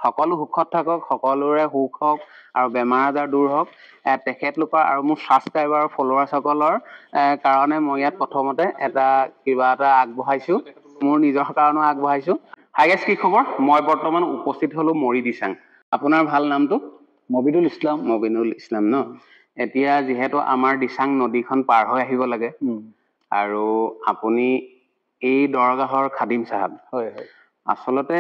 সকলো সুখত থাকক, সকলোৰে সুখ হওক আৰু বেমাৰ আজাৰ দূৰ হওক। তেখেতলোকৰ আৰু মোৰ ছাবস্ক্ৰাইবাৰ আৰু ফলোৱাৰ্ছসকলৰ কাৰণে মই ইয়াত প্ৰথমতে কিবা এটা আগবঢ়াইছোঁ, মোৰ নিজৰ কাৰণেও আগবঢ়াইছোঁ। হাই গাইছ, কি খবৰ? মই বৰ্তমান উপস্থিত হ'লোঁ মৰি দিচাং। আপোনাৰ ভাল নামটো? মবিনুল ইছলাম। মবিনুল ইছলাম ন? এতিয়া যিহেতু আমাৰ দিচাং নদীখন পাৰ হৈ আহিব লাগে আৰু আপুনি এই দৰগাহৰ খাদিম চাহাব। হয় হয়। আচলতে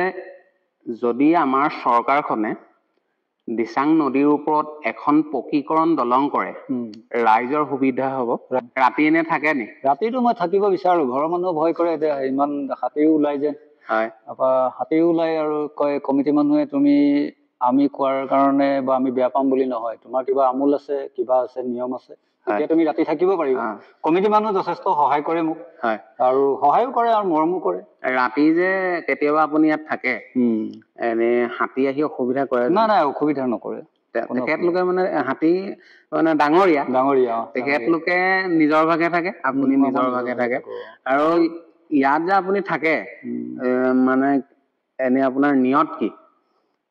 যদি আমাৰ চৰকাৰখনে দিচাং নদীৰ ওপৰত এখন পকীকৰণ দলং কৰে, ৰাইজৰ সুবিধা হ'ব। ৰাতি এনে থাকে নি? ৰাতিটো মই থাকিব বিচাৰো, ঘৰৰ মানুহ ভয় কৰে, এতিয়া ইমান হাতীও ওলাই যে। হয়। তাৰপৰা হাতীও ওলাই আৰু কয় কমিটি মানুহে তুমি আমি কোৱাৰ কাৰণে বা আমি বেয়া পাম বুলি নহয়, তোমাৰ কিবা আমোল আছে, কিবা আছে, নিয়ম আছে, এতিয়া তুমি ৰাতি থাকিব পাৰিবা। কমিটি মানুহ যথেষ্ট সহায় কৰে মোক, আৰু সহায়ো কৰে আৰু মৰমো কৰে। ৰাতি যে কেতিয়াবা আপুনি ইয়াত থাকে, এনে হাতী আহি অসুবিধা কৰে? নাই, অসুবিধা নকৰে। তেখেতলোকে মানে হাতী মানে ডাঙৰীয়া, তেখেতলোকে নিজৰ ভাগে থাকে, আপুনি নিজৰ ভাগে থাকে। আৰু ইয়াত যে আপুনি থাকে মানে এনে আপোনাৰ নিয়ত কি?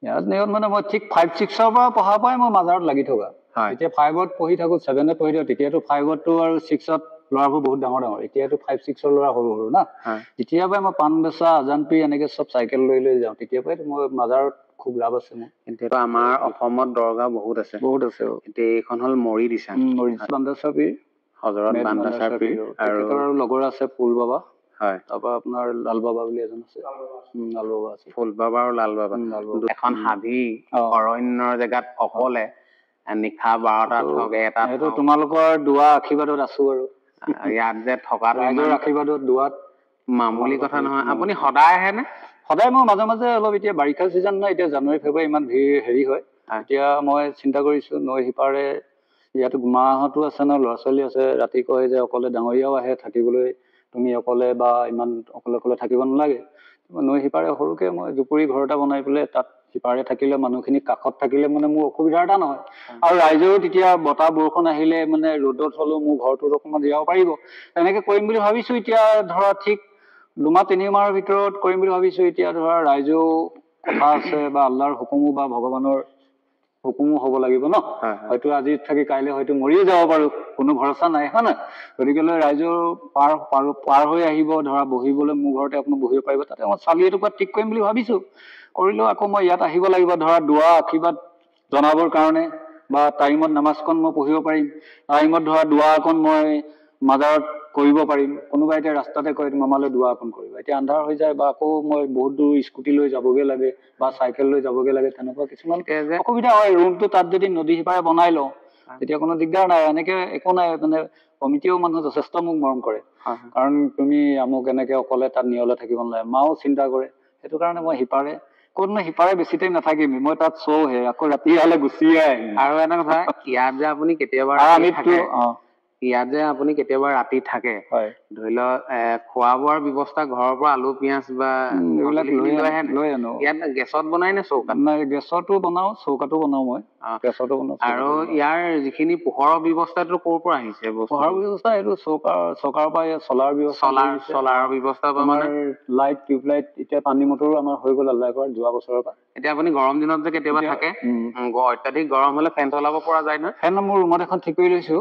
ইয়াত নিয়ত মানে মই ঠিক 5-6ৰ পৰা পঢ়াৰ পৰাই মই মাজাৰত লাগি থকা। এতিয়া 5ত পঢ়ি থাকো, 7ত পঢ়ি থাকো, তেতিয়াতো 5তটো আৰু 6ত ল'ৰাবোৰ বহুত ডাঙৰ ডাঙৰ, এতিয়াতো 5-6ৰ ল'ৰা সৰু সৰু না। তেতিয়াৰ পৰাই মই পাণ বেচা, আজানপি এনেকে চব চাইকেল লৈ লৈ যাওঁ, তেতিয়াৰ পৰাই মই মাজাৰত খুব লাভ আছে মোৰ। এতিয়াতো আমাৰ অসমত দৰগাহ বহুত আছে। এতিয়া এইখন হ'ল মৰি দিচাং, বান্দাছাৰ পীৰ, হযৰত বান্দাছাৰ পীৰ, আৰু লগৰ আছে ফুল বাবা। হয়। তাৰপৰা আপোনাৰ লাল বাবা বুলি এজন আছে, লাল বাবা আছে। ফুল বাবা আৰু লাল বাবা। এখন হাবি অৰণ্যৰ জেগাত অকলে নিশা 12টাত হওক 1টাত হওক, তোমালোকৰ দুৱা আশীৰ্বাদত আছো আৰু ইয়াত যে থকা ৰাইজৰ আশীৰ্বাদত দুৱাত মামুলি কথা নহয়। আপুনি সদায় আহে নে? সদায় মই মাজে মাজে অলপ, এতিয়া বাৰিষা চিজন নাই, এতিয়া জানুৱাৰী ফেব্ৰুৱাৰী ইমান ভিৰ হেৰি হয়। এতিয়া মই চিন্তা কৰিছো নৈ সিপাৰে ইয়াতো মাহঁতো আছে ন, ল'ৰা ছোৱালী আছে, ৰাতি কয় যে অকলে ডাঙৰীয়াও আহে থাকিবলৈ, তুমি অকলে বা ইমান অকলে থাকিব নালাগে। নৈ সিপাৰে সৰুকে মই জুপুৰি ঘৰ এটা বনাই পেলাই তাত সিপাৰে থাকিলে মানুহখিনি কাষত থাকিলে মানে মোৰ অসুবিধা এটা নহয়, আৰু ৰাইজেও তেতিয়া বতাহ বৰষুণ আহিলে মানে ৰ'দত হলেও মোৰ ঘৰটোত অকণমান জীয়াব পাৰিব। তেনেকে কৰিম বুলি ভাবিছো। এতিয়া ধৰা ঠিক 2-3 মাহৰ ভিতৰত কৰিম বুলি ভাবিছো। এতিয়া ধৰা ৰাইজেও কথা আছে বা আল্লাহৰ হুকুমো বা ভগৱানৰ হুকুমো হ'ব লাগিব ন। হয়তো আজি থাকি কাইলৈ হয়তো মৰিও যাব পাৰো, কোনো ভৰসা নাই, হয় নহয়? গতিকে ৰাইজেও পাৰ হৈ আহিব, ধৰা বহিবলৈ মোৰ ঘৰতে আপোনাক বহিব পাৰিব, তাতে মই চালি এটুকুৰা ঠিক কৰিম বুলি ভাবিছো। কৰিলেও আকৌ মই ইয়াত আহিব লাগিব, ধৰা দুৱা আশীৰ্বাদ জনাবৰ কাৰণে, বা টাইমত নামাজখন মই পঢ়িব পাৰিম, টাইমত ধৰা দুৱা অকণ মই মাজাৰত কৰিব পাৰিম। কোনোবাই এতিয়া ৰাস্তাতে কয় মামালৈ দুৱা অকণ কৰিবা, এতিয়া আন্ধাৰ হৈ যায়, বা আকৌ মই বহুত দূৰ স্কুটি লৈ যাবগে লাগে বা চাইকেল লৈ যাবগে লাগে, তেনেকুৱা কিছুমান অসুবিধা হয়। ৰুমটো তাত যদি নদী সিপাৰে বনাই লওঁ তেতিয়া কোনো দিগদাৰ নাই, এনেকে একো নাই। মানে কমিটিও মানুহ যথেষ্ট মোক মৰম কৰে, কাৰণ তুমি আমুক এনেকে অকলে তাত নিয়লে থাকিব নালাগে, মাও চিন্তা কৰে। সেইটো কাৰণে মই সিপাৰে সিপাৰে বেছি টাইম নাথাকিম, মই তাত চৌহে, আকৌ ৰাতি হলে গুচিয়ে আহিম। আৰু এটা কথা, ইয়াত যে আপুনি কেতিয়াবা ৰাতি থাকে, ধৰি লওক খোৱা বোৱাৰ ব্যৱস্থা ঘৰৰ পৰা আলু পিঁয়াজ বা এইবিলাক লৈ আনো। ইয়াত গেছত বনাই নে চৌকাত? নাই, গেছতো বনাও, চৌকাতো বনাও মই, গেছতো বনাও। আৰু ইয়াৰ যিখিনি পোহৰৰ ব্যৱস্থাটো ক'ৰ পৰা আহিছে? পোহৰৰ ব্যৱস্থা এইটো চৰকাৰৰ পৰা চলাৰ ব্যৱস্থা, মানে লাইট, টিউবলাইট, এতিয়া পানী মটৰো আমাৰ হৈ গ'ল আল্লাহ কৰা যোৱা বছৰৰ পৰা। এতিয়া আপুনি গৰম দিনত যে কেতিয়াবা থাকে, অত্যাধিক গৰম হলে ফেন চলাব পৰা যায় নহয়? ফেন মোৰ ৰুমত এখন ঠিক কৰি লৈছো।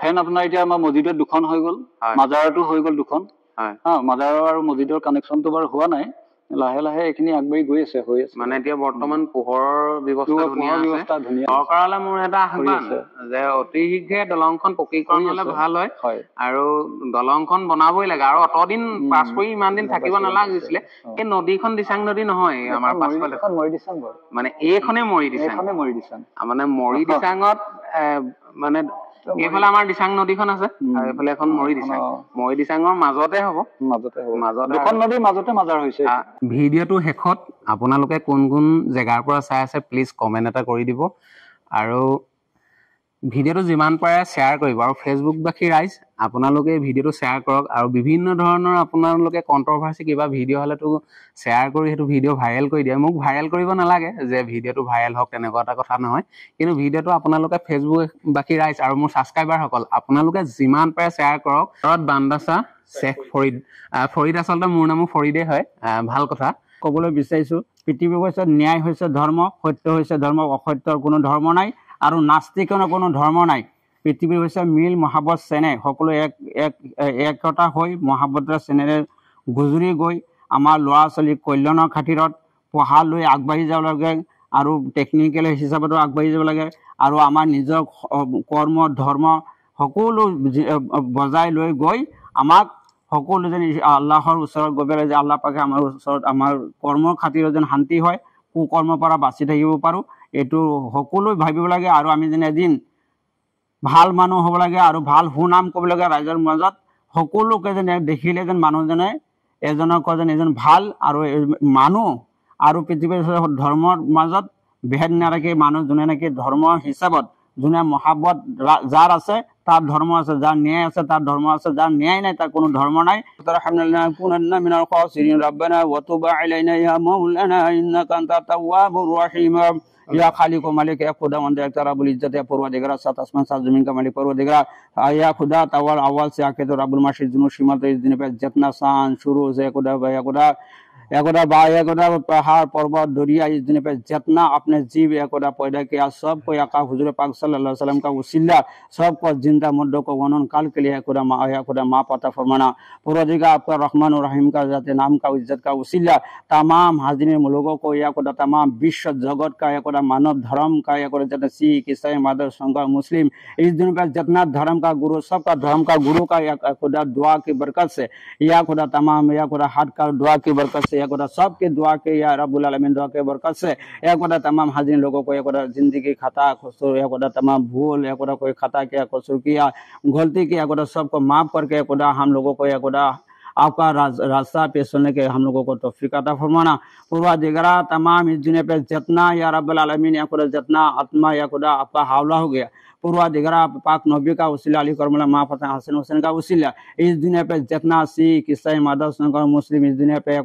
ফেন আপোনাৰ এতিয়া আমাৰ মছজিদত 2খন হৈ গ'ল, মাজাৰতো হৈ গ'ল 2খন। মাজাৰৰ আৰু মছজিদৰ কানেকশ্যনটো বাৰু হোৱা নাই, লাহে লাহে এইখিনি আগবাঢ়ি গৈ আছে, হৈ আছে। মানে এতিয়া বৰ্তমান পোহৰৰ ব্যৱস্থা ধুনীয়া আছে। চৰকাৰলৈ মোৰ এটা আহ্বান যে অতি শীঘ্ৰে দলংখন পকীকৰণ হলে ভাল হয়, আৰু দলংখন বনাবই লাগে। আৰু অতদিন পাছ কৰি ইমান দিন থাকিব নালাগিছিলে। এই নদীখন দিচাং নদী নহয়, আমাৰ পাছফালে মানে এইখনেই মৰি দিচাং। মানে মৰি দিচাঙত মানে এইফালে আমাৰ দিচাং নদীখন আছে আৰু এইফালে এখন মৰি দিচাং। মৰি দিচাঙৰ মাজতে হ'ব, দুখন নদীৰ মাজতে মাজাৰ হৈছে। ভিডিঅ'টো শেষত আপোনালোকে কোন কোন জেগাৰ পৰা চাই আছে প্লিজ কমেণ্ট এটা কৰি দিব, আৰু ভিডিঅ'টো যিমান পাৰে শ্বেয়াৰ কৰিব। আৰু ফেচবুকবাসী ৰাইজ, আপোনালোকে ভিডিঅ'টো শ্বেয়াৰ কৰক, আৰু বিভিন্ন ধৰণৰ আপোনালোকে কণ্ট্ৰভাৰ্চি কিবা ভিডিঅ' হ'লেতো শ্বেয়াৰ কৰি সেইটো ভিডিঅ' ভাইৰেল কৰি দিয়ে। মোক ভাইৰেল কৰিব নালাগে যে ভিডিঅ'টো ভাইৰেল হওক, তেনেকুৱা এটা কথা নহয়, কিন্তু ভিডিঅ'টো আপোনালোকে ফেচবুকবাসী ৰাইজ আৰু মোৰ ছাবস্ক্ৰাইবাৰসকল আপোনালোকে যিমান পাৰে শ্বেয়াৰ কৰক। বান্দাছা শ্বেখ ফৰিদ আচলতে মোৰ নামো ফৰিদে হয়। ভাল কথা ক'বলৈ বিচাৰিছোঁ, পৃথিৱী হৈছে ন্যায় হৈছে ধৰ্ম, সত্য হৈছে ধৰ্ম, অসত্যৰ কোনো ধৰ্ম নাই আৰু নাস্তিকৰ কোনো ধৰ্ম নাই। পৃথিৱী হৈছে মিল মহাব্বত চেনেহ, সকলো একতা হৈ মহাব্বতৰ চেনেৰে গুজৰি গৈ আমাৰ ল'ৰা ছোৱালীৰ কল্যাণৰ খাতিৰত পঢ়া লৈ আগবাঢ়ি যাব লাগে আৰু টেকনিকেল হিচাপতো আগবাঢ়ি যাব লাগে আৰু আমাৰ নিজৰ কৰ্ম ধৰ্ম সকলো বজাই লৈ গৈ আমাক সকলো যেন আল্লাহৰ ওচৰত গৈ পেলাই যে আল্লাহ পাকে আমাৰ ওচৰত আমাৰ কৰ্মৰ খাতিৰত যেন শান্তি হয়, কুকৰ্মৰ পৰা বাচি থাকিব পাৰোঁ, এইটো সকলোৱে ভাবিব লাগে। আৰু আমি যেন এদিন ভাল মানুহ হ'ব লাগে আৰু ভাল সুনাম ক'ব লাগে ৰাইজৰ মাজত। সকলোকে যেন দেখিলে যেন মানুহজনে এজনক কয় যেন এজন ভাল আৰু মানুহ আৰু পৃথিৱীৰ ধৰ্মৰ মাজত ভেদ নাৰাখি মানুহ যোনে নেকি ধৰ্ম হিচাপত যোনে মহাব্বত যাৰ আছে তার ধর্ম আছে, যার ন্যায় আছে তার ধর্ম আছে, যার ন্যায় নাই তার কোনো ধর্ম নাই। या खाली को मालिक या खुदा वंदे अक्तर रब्बुल इज्जत या परवरदिगार सात आसमान सात जमीन का मालिक परवरदिगार या खुदा तवल अव्वल से आके तो रब्बुल माशिद जुनू शिमत इस दिन पे जितना शान शुरू से खुदा पहाड़ पर्वत दरिया इस दिन पे जितना अपने जीव एकोदा पैदा किया सबको याका हुजूर पाक सल्लल्लाहु अलैहि वसल्लम का वसीला सबको जिंदा मुद्दों को वनन काल के लिए खुदा माँ पता फरमाना। परवरदिगार आपका रहमान और रहीम का जाते नाम का इज्जत का वसीला तमाम हाजिर लोगों को या खुदा तमाम विश्व जगत का या खुदा मानव धर्म का या खुदा जितना सिख ईसाई मादर संघ मुस्लिम इस दिन पर जितना धर्म का गुरु सबका धर्म का गुरु का या खुदा दुआ की बरकत से या खुदा तमाम या खुदा हाथ का दुआ की बरकत से या खुदा सबके दुआ के या रब्बुल आलमीन दुआ के बरकत से या खुदा तमाम हाजिर लोगों को या खुदा जिंदगी खता कसूर या खुदा तमाम भूल या खुदा कोई खता किया कसूर किया गलती किया खुदा सबको माफ करके खुदा हम लोगों को या खुदा आपका रास्ता पे चलने के हम लोगों को तौफीक अता फरमाना। परवरदिगार तमाम इस दुनिया पे जितना या रब्बुल आलमीन या खुदा जितना आत्मा या खुदा आपका हावला हो गया परवरदिगार पाक नबी का वसीला अली करमला माँ फतेह हसन हुसैन का वसीला इस दुनिया पे जितना सिख ईसाई मादर संघ मुस्लिम इस दुनिया पे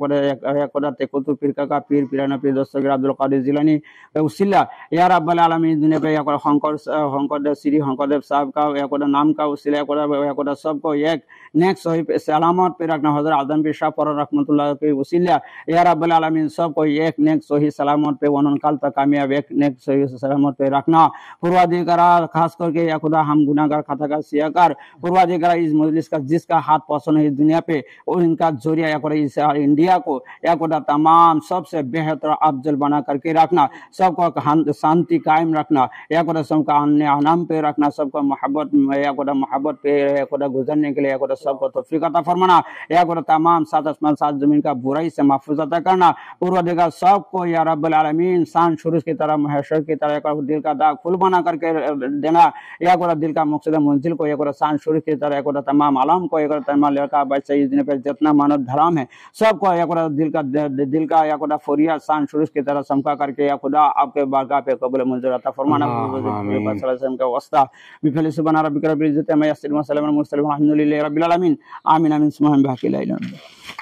खुदा तेकुतुर फिरका का पीर पीराना पीर दस्तगीर अब्दुल कादिर जिलानी का वसीला या रब्बुल आलमीन इस दुनिया पे शंकरदेव श्री शंकरदेव साहब का या खुदा नाम का वसीला या खुदा सबको एक नेक सही सलामत पे रखना। हज़रत आदम पीर शाह पर रहमतुल्लाह के वसीला या रब्बुल आलमीन सबको एक नेक सही सलामत पे वनन काल तक कामयाब एक नेक सही सलामत पे रखना। परवरदिगार खास करके या खुदा हम गुनाहगार खताकार सियाकार परवरदिगार इस मजलिस का जिसका हाथ पसंद है इस दुनिया पे और इनका जरिया या खुदा इस इंडिया को या खुदा तमाम सबसे बेहतर अफजल बना करके रखना, सबको शांति कायम रखना या खुदा सबका आनाम पे रखना, सबको मोहब्बत या खुदा मोहब्बत पे या खुदा गुजरने के लिए या खुदा सबको तौफीक अता फरमाना या खुदा तमाम सात आसमान सात जमीन का बुराई से महफूज अता करना। परवरदिगार सबको या रब्बुल आलमीन शान शुरूज की तरह महशर की तरह दिल का दाग फूल बना करके देना या खुदा दिल का मकसद मंजिल को या खुदा शान शुरूज की तरह या खुदा तमाम आलम को या खुदा तमाम लड़का बच्चा इस दिन पे जितना मानव धर्म है सबको या खुदा दिल का या खुदा फरिया शान शुरूज की तरह समका करके या खुदा आपके बारगाह पे कबूल मंजूर अता फरमाना। का वास्ता बिफल सुबहान रब्बिक रब्बिल इज्जति अम्मा यसिफून व सलामुन अलल मुरसलीन वल्हम्दुलिल्लाहि रब्बिल आलमीन आमीन आमीन सुबहान बाकी ला इलाहा इल्लल्लाह।